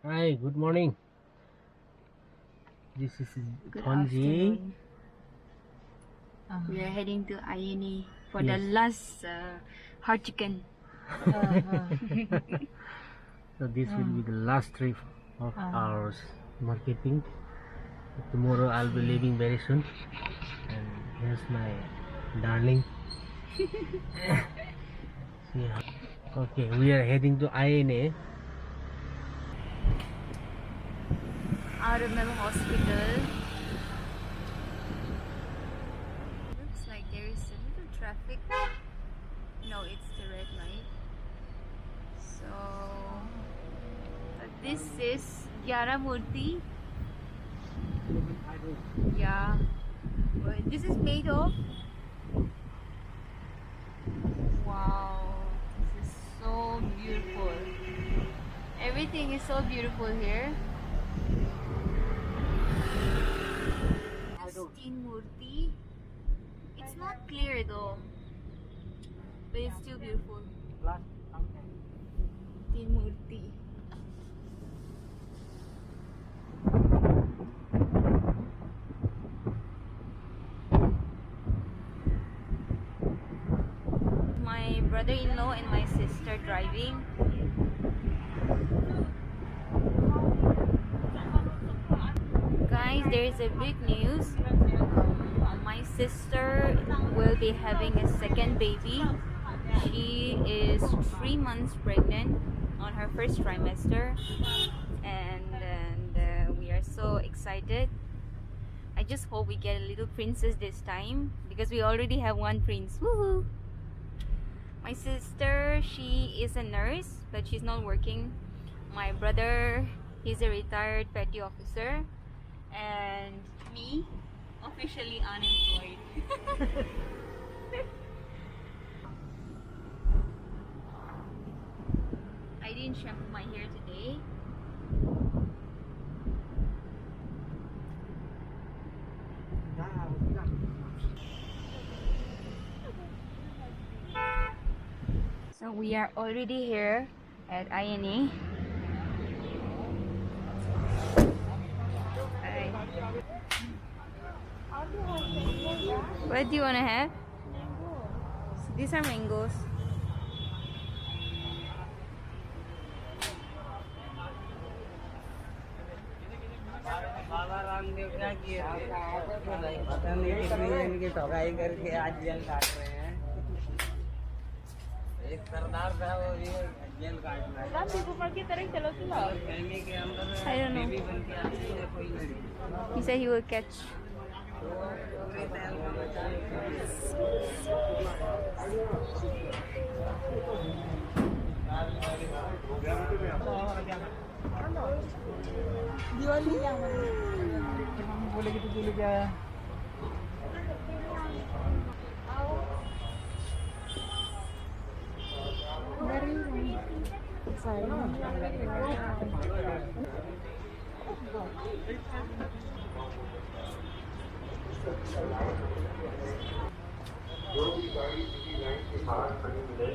Hi, good morning. This is Good Thonji. afternoon. We are heading to INE for the Yes. last hard chicken. So this will be the last trip of our marketing. Tomorrow I'll be leaving very soon. And here's my darling. See how- Okay, we are heading to INA. RML Hospital. Looks like there is a little traffic. No, it's the red light. So this is Gyaramurti. Yeah. This is made of. Wow, this is so beautiful. Everything is so beautiful here. Teen Murti. It's not clear though, but it's still beautiful. Teen Murti. My brother-in-law and my sister driving. Guys, there is a big news. My sister will be having a second baby. She is 3 months pregnant on her first trimester, and we are so excited. I just hope we get a little princess this time because we already have one prince. Woohoo! My sister, she is a nurse, but she's not working. My brother, he's a retired petty officer, and me, officially unemployed. I didn't shampoo my hair today. So we are already here at INE. Alright. What do you want to have? These are mangoes. Baba Ramdev क्या किए पता नहीं कितनी इनकी ठगाई करके आज jail काट रहे हैं एक सरदार था वो भी जेल काट रहा है फैमिली के अंदर I don't know. बेबी बन के आती है कोई लड़की He said he will catch. पूरे टाइम में बचाने दिवाली क्या बोले कि तू क्या है जो भी गाड़ी किसी लाइन के बाहर खड़ी मिले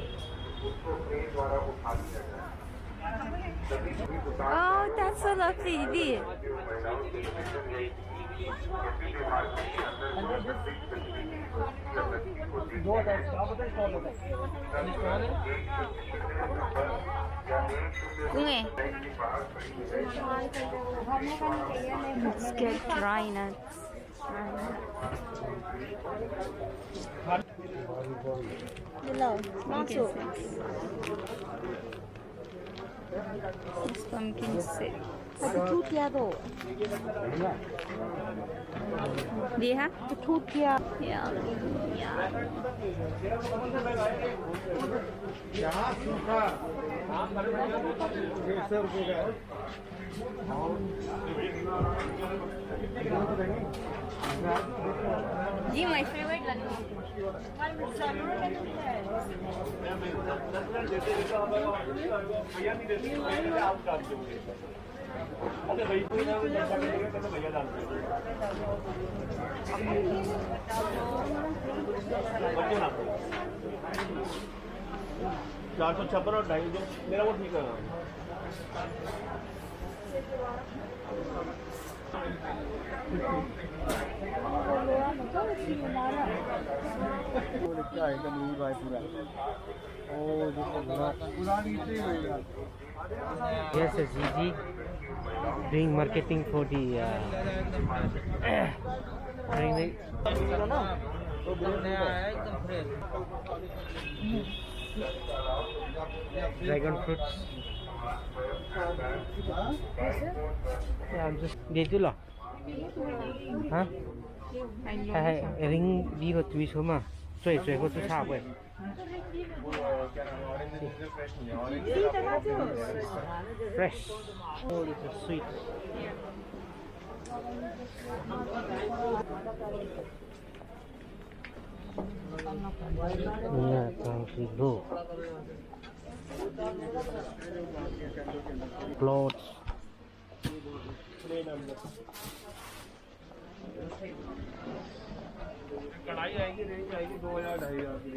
उसको ट्रेन द्वारा उठा लिया जाए सभी सभी दुकान Oh, that's so lovely, Didi. जो महिलाओं के भीतर गई किसी भी मार्केट के अंदर प्रत्येक गतिविधि या व्यक्ति को देखा या 1 Bunge. के बाहर खड़ी मिले Let's get dry nuts. Pumpkin seeds. It's pumpkin seeds. Dia? Yeah. यहाँ सूखा 150 रुपये का Ji, my favorite laddu. चार सौ छप्पन और 250 मेरा वो ठीक है Oh, this is not. Yes, it's easy. Doing marketing for the dragon fruits. Yeah, I'm just dito lah. Hả? Hay ring đi vào túi số mà. Sui sui có túi sao vậy? Fresh. Oh, this is sweet. Yeah, thank you. Clothes. कढ़ाई आएगी range आएगी 2000-2500 की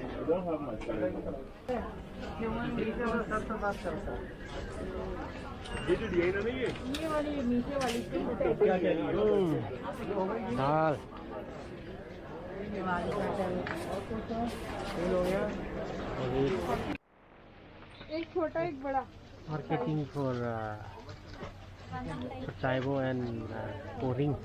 range ये ना नहीं ये वाली नीचे वाली क्या कह रही हो दाल एक छोटा एक बड़ा marketing for Chaibo and O-ring.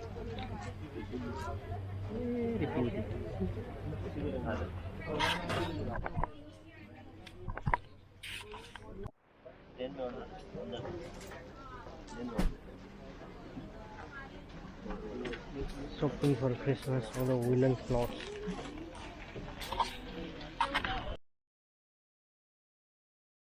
Shopping for Christmas, all the woolen clothes.